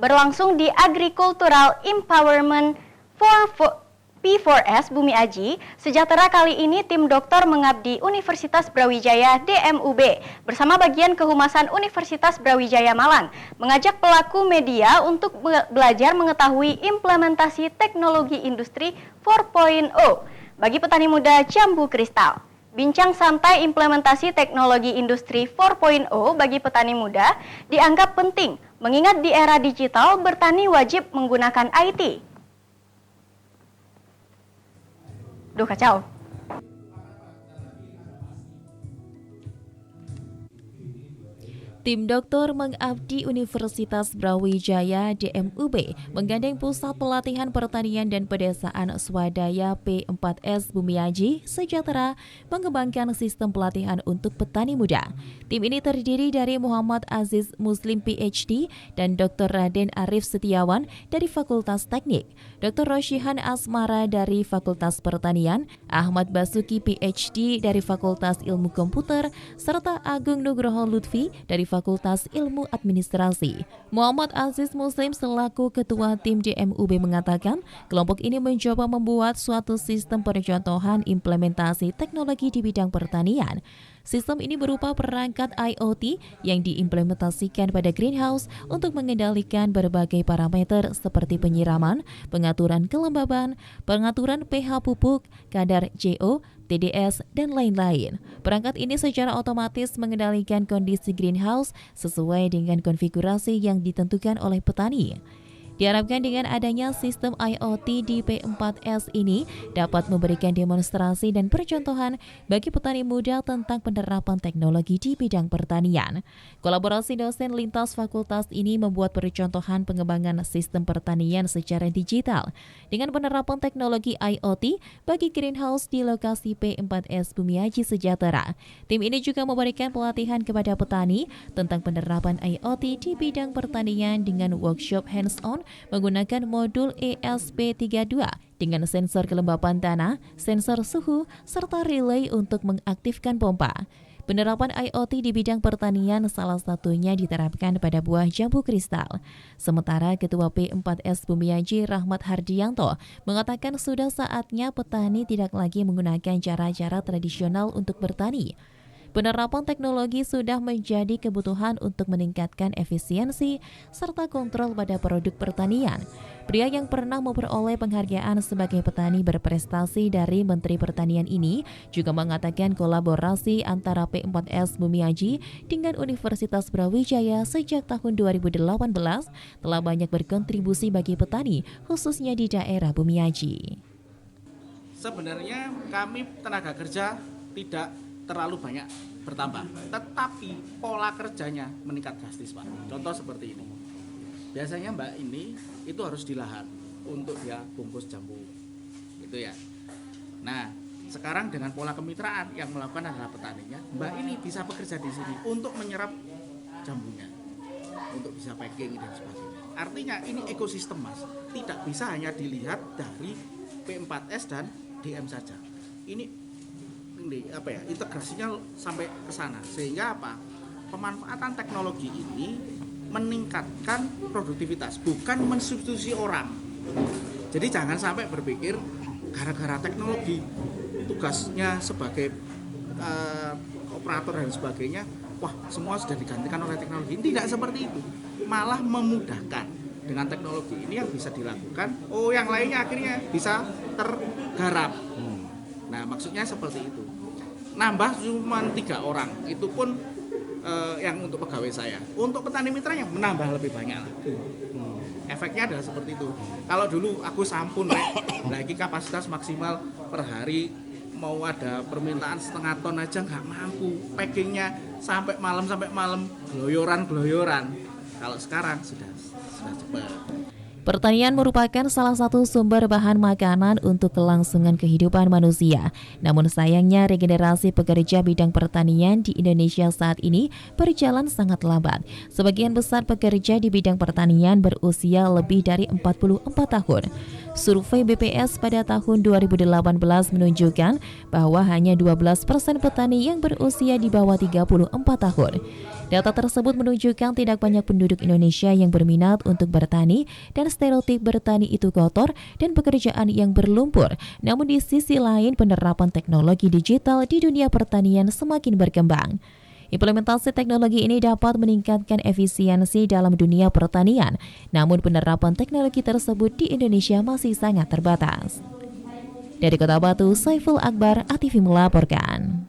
berlangsung di Agricultural Empowerment for P4S Bumi Aji Sejahtera. Kali ini tim dokter mengabdi Universitas Brawijaya DMUB bersama bagian kehumasan Universitas Brawijaya Malang mengajak pelaku media untuk belajar mengetahui implementasi teknologi industri 4.0 bagi petani muda Jambu Kristal. Bincang santai implementasi teknologi industri 4.0 bagi petani muda dianggap penting mengingat di era digital bertani wajib menggunakan IT. Duh, kacau. Tim dokter mengabdi Universitas Brawijaya DMUB menggandeng Pusat Pelatihan Pertanian dan Pedesaan Swadaya P4S Bumi Aji Sejahtera mengembangkan sistem pelatihan untuk petani muda. Tim ini terdiri dari Muhammad Aziz Muslim PhD dan Dr. Raden Arif Setiawan dari Fakultas Teknik, Dr. Roshihan Asmara dari Fakultas Pertanian, Ahmad Basuki PhD dari Fakultas Ilmu Komputer, serta Agung Nugroho Lutfi dari Fakultas Ilmu Administrasi. Muhammad Aziz Muslim selaku ketua tim DMUB mengatakan, kelompok ini mencoba membuat suatu sistem percontohan implementasi teknologi di bidang pertanian. Sistem ini berupa perangkat IoT yang diimplementasikan pada greenhouse untuk mengendalikan berbagai parameter seperti penyiraman, pengaturan kelembaban, pengaturan pH pupuk, kadar CO, TDS, dan lain-lain. Perangkat ini secara otomatis mengendalikan kondisi greenhouse sesuai dengan konfigurasi yang ditentukan oleh petani. Diharapkan dengan adanya sistem IoT di P4S ini dapat memberikan demonstrasi dan percontohan bagi petani muda tentang penerapan teknologi di bidang pertanian. Kolaborasi dosen lintas fakultas ini membuat percontohan pengembangan sistem pertanian secara digital dengan penerapan teknologi IoT bagi greenhouse di lokasi P4S Bumi Aji Sejahtera. Tim ini juga memberikan pelatihan kepada petani tentang penerapan IoT di bidang pertanian dengan workshop hands-on menggunakan modul ESP32 dengan sensor kelembapan tanah, sensor suhu, serta relay untuk mengaktifkan pompa. Penerapan IoT di bidang pertanian salah satunya diterapkan pada buah jambu kristal. Sementara Ketua P4S Bumi Aji Rahmat Hardianto mengatakan sudah saatnya petani tidak lagi menggunakan cara-cara tradisional untuk bertani. Penerapan teknologi sudah menjadi kebutuhan untuk meningkatkan efisiensi serta kontrol pada produk pertanian. Pria yang pernah memperoleh penghargaan sebagai petani berprestasi dari Menteri Pertanian ini juga mengatakan kolaborasi antara P4S Bumi Aji dengan Universitas Brawijaya sejak tahun 2018 telah banyak berkontribusi bagi petani, khususnya di daerah Bumi Aji. Sebenarnya kami tenaga kerja tidak terlalu banyak bertambah, tetapi pola kerjanya meningkat drastis, Pak. Contoh seperti ini. Biasanya Mbak ini itu harus di lahan untuk dia bungkus jambu, gitu ya. Nah, sekarang dengan pola kemitraan yang melakukan adalah petaninya, Mbak ini bisa bekerja di sini untuk menyerap jambunya, untuk bisa packing dan sebagainya. Artinya ini ekosistem, Mas. Tidak bisa hanya dilihat dari P4S dan DM saja. Ini integrasinya sampai ke sana, sehingga pemanfaatan teknologi ini meningkatkan produktivitas, bukan mensubstitusi orang. Jadi jangan sampai berpikir gara-gara teknologi tugasnya sebagai operator dan sebagainya, wah semua sudah digantikan oleh teknologi. Tidak seperti itu, malah memudahkan dengan teknologi ini yang bisa dilakukan. Yang lainnya akhirnya bisa tergarap. Nah, maksudnya seperti itu. Nambah cuma 3 orang, itu pun yang untuk pegawai saya. Untuk petani mitranya menambah lebih banyak lagi. Efeknya adalah seperti itu. Kalau dulu aku sampun, lagi kapasitas maksimal per hari mau ada permintaan 0,5 ton aja nggak mampu. Packingnya sampai malam gloyoran. Kalau sekarang sudah cepat. Pertanian merupakan salah satu sumber bahan makanan untuk kelangsungan kehidupan manusia. Namun sayangnya regenerasi pekerja bidang pertanian di Indonesia saat ini berjalan sangat lambat. Sebagian besar pekerja di bidang pertanian berusia lebih dari 44 tahun. Survei BPS pada tahun 2018 menunjukkan bahwa hanya 12% petani yang berusia di bawah 34 tahun. Data tersebut menunjukkan tidak banyak penduduk Indonesia yang berminat untuk bertani dan stereotip bertani itu kotor dan pekerjaan yang berlumpur. Namun di sisi lain, penerapan teknologi digital di dunia pertanian semakin berkembang. Implementasi teknologi ini dapat meningkatkan efisiensi dalam dunia pertanian, namun penerapan teknologi tersebut di Indonesia masih sangat terbatas. Dari Kota Batu, Saiful Akbar, ATV melaporkan.